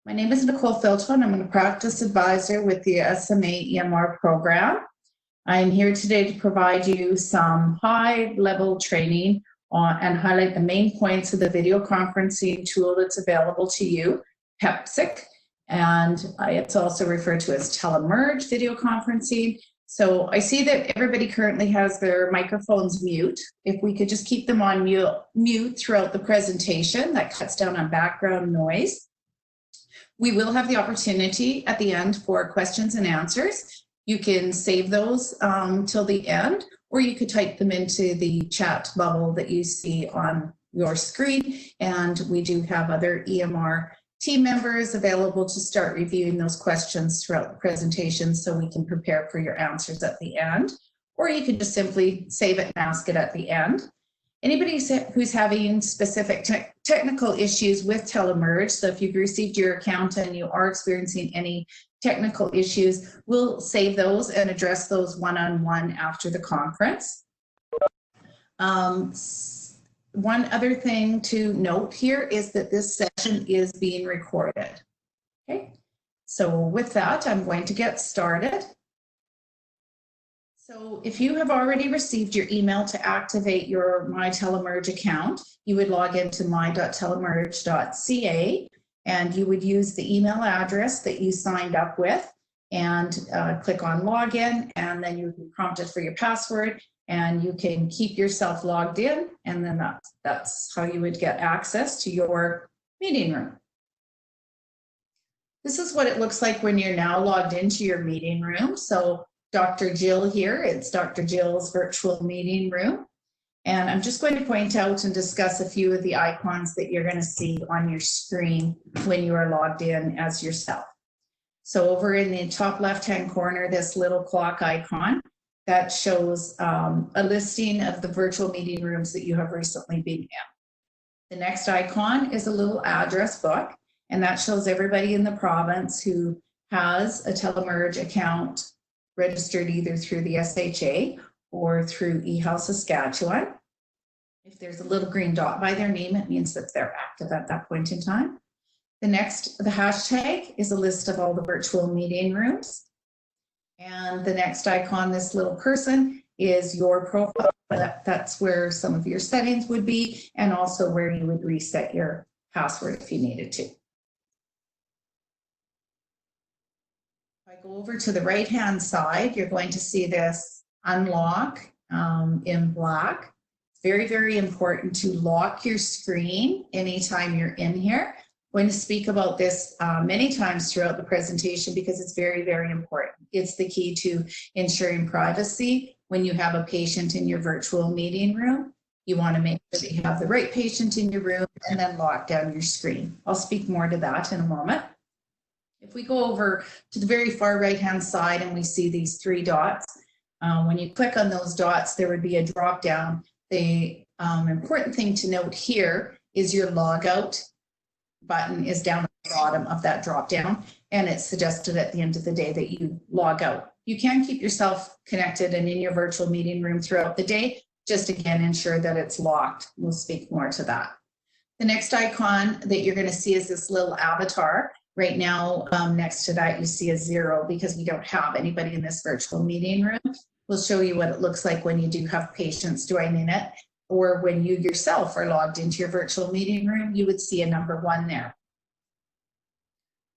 My name is Nicole Filton. I'm a practice advisor with the SMA EMR program. I'm here today to provide you some high-level training on and highlight the main points of the video conferencing tool that's available to you, Pexip, and it's also referred to as Telemerge video conferencing. So I see that everybody currently has their microphones mute. If we could just keep them on mute throughout the presentation, that cuts down on background noise. We will have the opportunity at the end for questions and answers. You can save those till the end, or you could type them into the chat bubble that you see on your screen. And we do have other EMR team members available to start reviewing those questions throughout the presentation so we can prepare for your answers at the end. Or you can just simply save it and ask it at the end. Anybody who's having specific technical issues with Telemerge, so if you've received your account and you are experiencing any technical issues, we'll save those and address those one-on-one after the conference. One other thing to note here is that this session is being recorded. Okay, so with that, I'm going to get started. So if you have already received your email to activate your My Telemerge account, you would log into my.telemerge.ca and you would use the email address that you signed up with and click on login, and then you can prompt it for your password and you can keep yourself logged in, and then that's how you would get access to your meeting room. This is what it looks like when you're now logged into your meeting room. So Dr. Jill here, it's Dr. Jill's virtual meeting room. And I'm just going to point out and discuss a few of the icons that you're going to see on your screen when you are logged in as yourself. So over in the top left-hand corner, this little clock icon, that shows a listing of the virtual meeting rooms that you have recently been in. The next icon is a little address book, and that shows everybody in the province who has a Telemerge account registered either through the SHA or through eHealth Saskatchewan. If there's a little green dot by their name, it means that they're active at that point in time. The hashtag is a list of all the virtual meeting rooms. And the next icon, this little person, is your profile. That's where some of your settings would be, and also where you would reset your password if you needed to. If I go over to the right-hand side, you're going to see this unlock in black. It's very, very important to lock your screen anytime you're in here. I'm going to speak about this many times throughout the presentation because it's very, very important. It's the key to ensuring privacy when you have a patient in your virtual meeting room. You want to make sure that you have the right patient in your room and then lock down your screen. I'll speak more to that in a moment. If we go over to the very far right-hand side and we see these three dots, when you click on those dots, there would be a drop-down. The important thing to note here is your logout button is down at the bottom of that drop-down, and it's suggested at the end of the day that you log out. You can keep yourself connected and in your virtual meeting room throughout the day. Just again, ensure that it's locked. We'll speak more to that. The next icon that you're going to see is this little avatar. Right now, next to that, you see a 0 because we don't have anybody in this virtual meeting room. We'll show you what it looks like when you do have patients joining it, or when you yourself are logged into your virtual meeting room, you would see a number 1 there.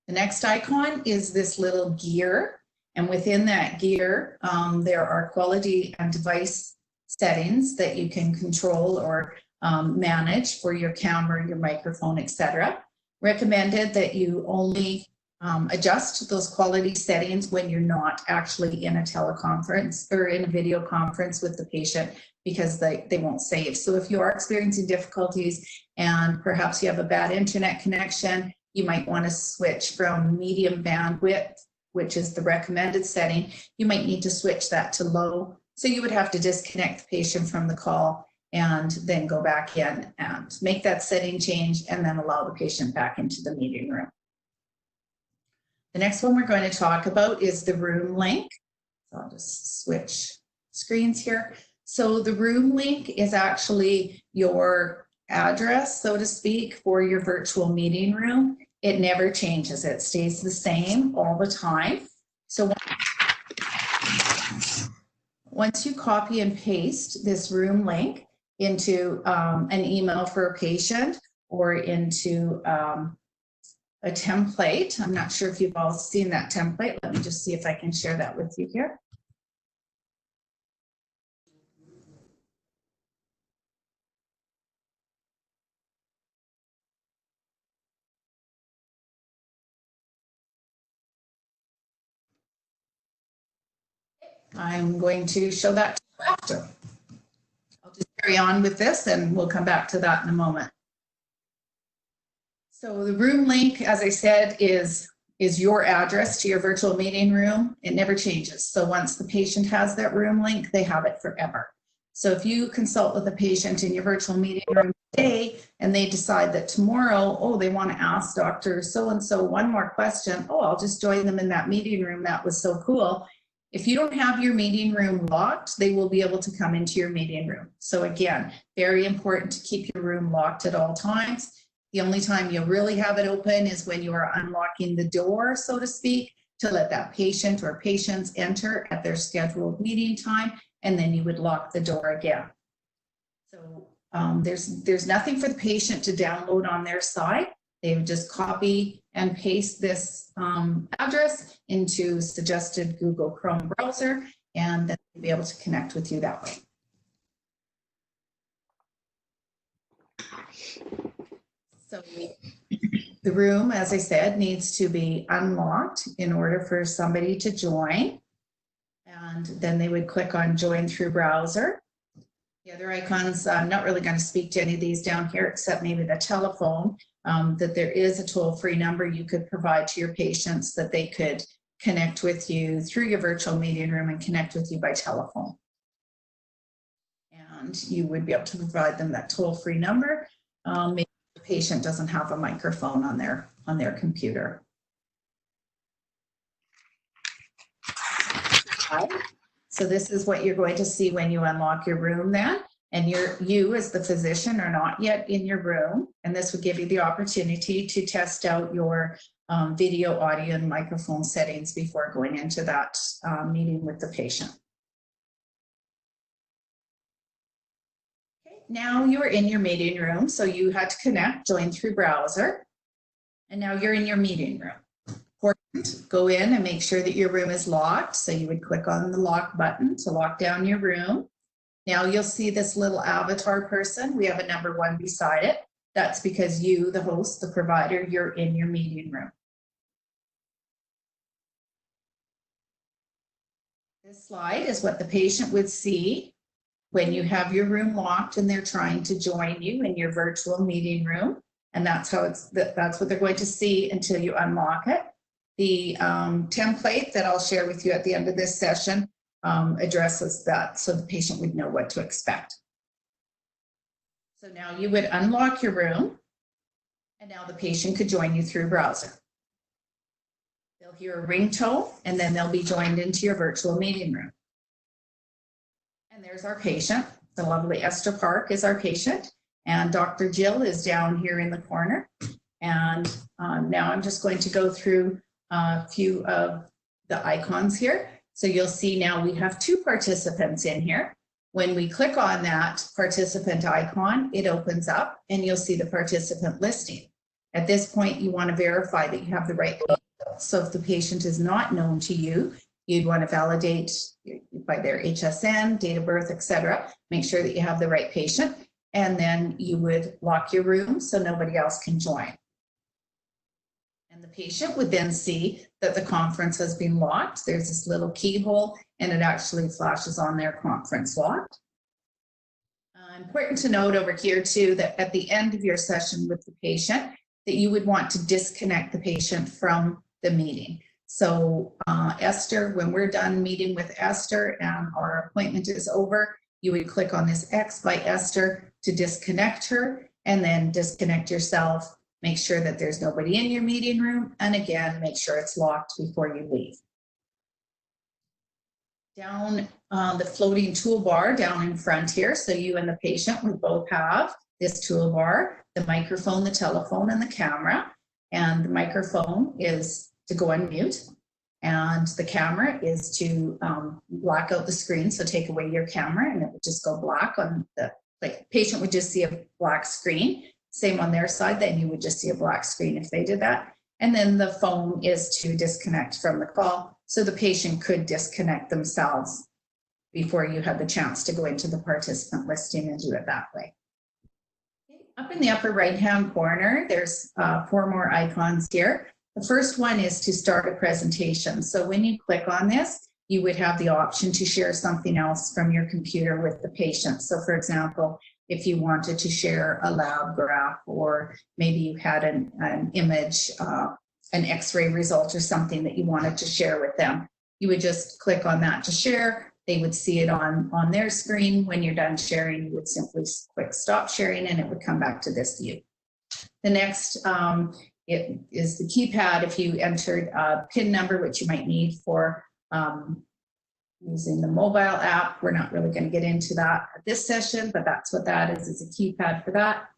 The next icon is this little gear, and within that gear, there are quality and device settings that you can control or manage for your camera, your microphone, etc. Recommended that you only adjust those quality settings when you're not actually in a teleconference or in a video conference with the patient, because they won't save. So if you are experiencing difficulties and perhaps you have a bad internet connection, you might want to switch from medium bandwidth, which is the recommended setting. You might need to switch that to low. So you would have to disconnect the patient from the call and then go back in and make that setting change and then allow the patient back into the meeting room. The next one we're going to talk about is the room link. So I'll just switch screens here. So the room link is actually your address, so to speak, for your virtual meeting room. It never changes. It stays the same all the time. So once you copy and paste this room link into an email for a patient or into a template, I'm not sure if you've all seen that template. Let me just see if I can share that with you here. I'm going to show that to you after. I'll just carry on with this and we'll come back to that in a moment. So the room link, as I said, is your address to your virtual meeting room. It never changes. So once the patient has that room link, they have it forever. So if you consult with a patient in your virtual meeting room today and they decide that tomorrow, oh, they want to ask Dr. So-and-so one more question, oh, I'll just join them in that meeting room. That was so cool. If you don't have your meeting room locked, they will be able to come into your meeting room. So again, very important to keep your room locked at all times. The only time you really have it open is when you are unlocking the door, so to speak, to let that patient or patients enter at their scheduled meeting time, and then you would lock the door again. So there's nothing for the patient to download on their side. They would just copy and paste this address into suggested Google Chrome browser, and then they'll be able to connect with you that way. So the room, as I said, needs to be unlocked in order for somebody to join. And then they would click on join through browser. The other icons, I'm not really going to speak to any of these down here, except maybe the telephone, that there is a toll-free number you could provide to your patients that they could connect with you through your virtual meeting room and connect with you by telephone. And you would be able to provide them that toll-free number. Maybe the patient doesn't have a microphone on their computer. So this is what you're going to see when you unlock your room then. And you as the physician are not yet in your room. And this would give you the opportunity to test out your video, audio, and microphone settings before going into that meeting with the patient. Okay, now you are in your meeting room. So you had to connect, join through browser. And now you're in your meeting room. Important, go in and make sure that your room is locked. So you would click on the lock button to lock down your room. Now you'll see this little avatar person. We have a number 1 beside it. That's because you, the host, the provider, you're in your meeting room. This slide is what the patient would see when you have your room locked and they're trying to join you in your virtual meeting room. And that's what they're going to see until you unlock it. The template that I'll share with you at the end of this session addresses that so the patient would know what to expect. So now you would unlock your room and now the patient could join you through browser. They'll hear a ringtone and then they'll be joined into your virtual meeting room. And there's our patient. The lovely Esther Park is our patient. And Dr. Jill is down here in the corner. And now I'm just going to go through a few of the icons here. So you'll see now we have 2 participants in here. When we click on that participant icon, it opens up and you'll see the participant listing. At this point, you want to verify that you have the right people. So if the patient is not known to you, you'd want to validate by their HSN, date of birth, etc. Make sure that you have the right patient. And then you would lock your room so nobody else can join. And the patient would then see that the conference has been locked. There's this little keyhole and it actually flashes on their conference locked. Important to note over here too that at the end of your session with the patient that you would want to disconnect the patient from the meeting. So Esther, when we're done meeting with Esther and our appointment is over, you would click on this X by Esther to disconnect her and then disconnect yourself. Make sure that there's nobody in your meeting room. And again, make sure it's locked before you leave. Down the floating toolbar down in front here. So you and the patient would both have this toolbar, the microphone, the telephone, and the camera. and the microphone is to go on mute, and the camera is to black out the screen. So take away your camera and it would just go black on the, like, patient would just see a black screen. Same on their side, then you would just see a black screen if they did that. And then the phone is to disconnect from the call. So the patient could disconnect themselves before you had the chance to go into the participant listing and do it that way. Up in the upper right-hand corner, there's 4 more icons here. The first one is to start a presentation. So when you click on this, you would have the option to share something else from your computer with the patient. So for example, if you wanted to share a lab graph, or maybe you had an image, an x-ray result or something that you wanted to share with them, you would just click on that to share. They would see it on their screen. When you're done sharing, you would simply click stop sharing and it would come back to this view. The next it is the keypad. If you entered a PIN number, which you might need for using the mobile app, we're not really going to get into that at this session, but that's what that is a keypad for that.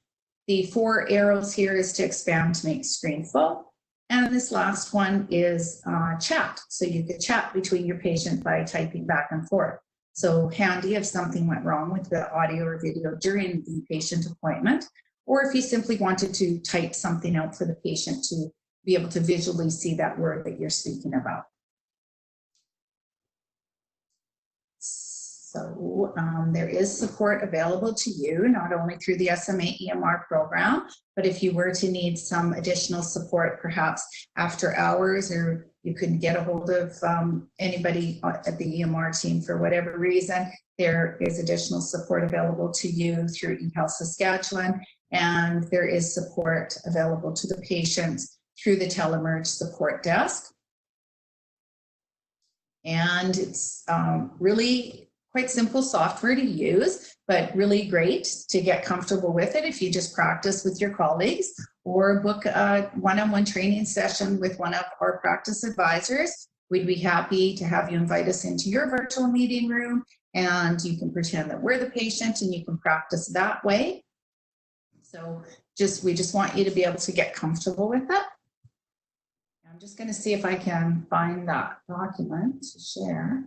The 4 arrows here is to expand to make screen full. And this last one is chat. So you could chat between your patient by typing back and forth. So handy if something went wrong with the audio or video during the patient appointment, or if you simply wanted to type something out for the patient to be able to visually see that word that you're speaking about. So there is support available to you, not only through the SMA EMR program, but if you were to need some additional support, perhaps after hours, or you couldn't get a hold of anybody at the EMR team for whatever reason, there is additional support available to you through eHealth Saskatchewan, and there is support available to the patients through the Telemerge support desk. And it's really quite simple software to use, but really great to get comfortable with it if you just practice with your colleagues, or book a one-on-one training session with one of our practice advisors. We'd be happy to have you invite us into your virtual meeting room, and you can pretend that we're the patient and you can practice that way. So we just want you to be able to get comfortable with it. I'm just going to see if I can find that document to share.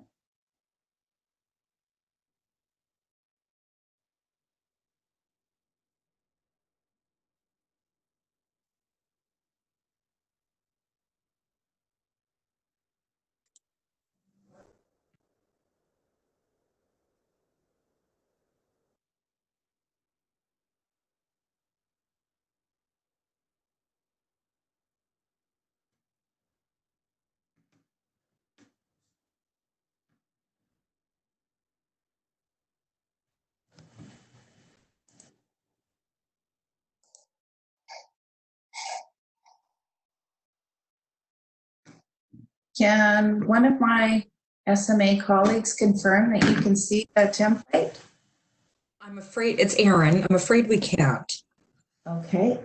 Can one of my SMA colleagues confirm that you can see the template? I'm afraid it's Erin. I'm afraid we can't. Okay.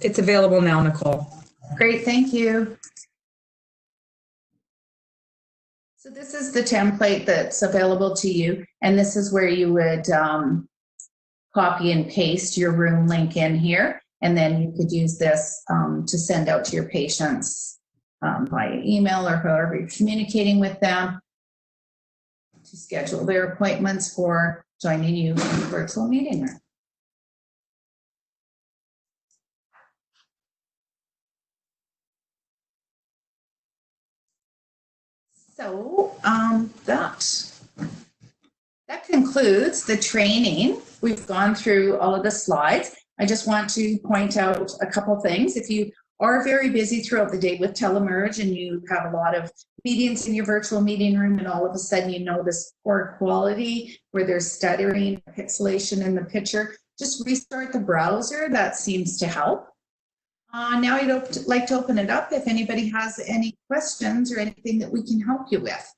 It's available now, Nicole. Great, thank you. So this is the template that's available to you, and this is where you would copy and paste your room link in here, and then you could use this to send out to your patients via email or however you're communicating with them to schedule their appointments for joining you in the virtual meeting room. So that concludes the training. We've gone through all of the slides. I just want to point out a couple things. If you are very busy throughout the day with Telemerge and you have a lot of meetings in your virtual meeting room and all of a sudden you notice poor quality where there's stuttering, pixelation in the picture, just restart the browser. That seems to help. Now I'd like to open it up if anybody has any questions or anything that we can help you with.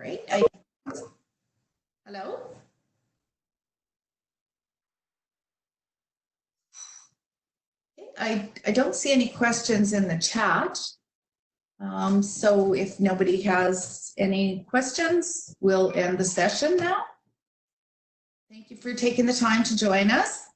right. Hello? I don't see any questions in the chat. So if nobody has any questions, we'll end the session now. Thank you for taking the time to join us.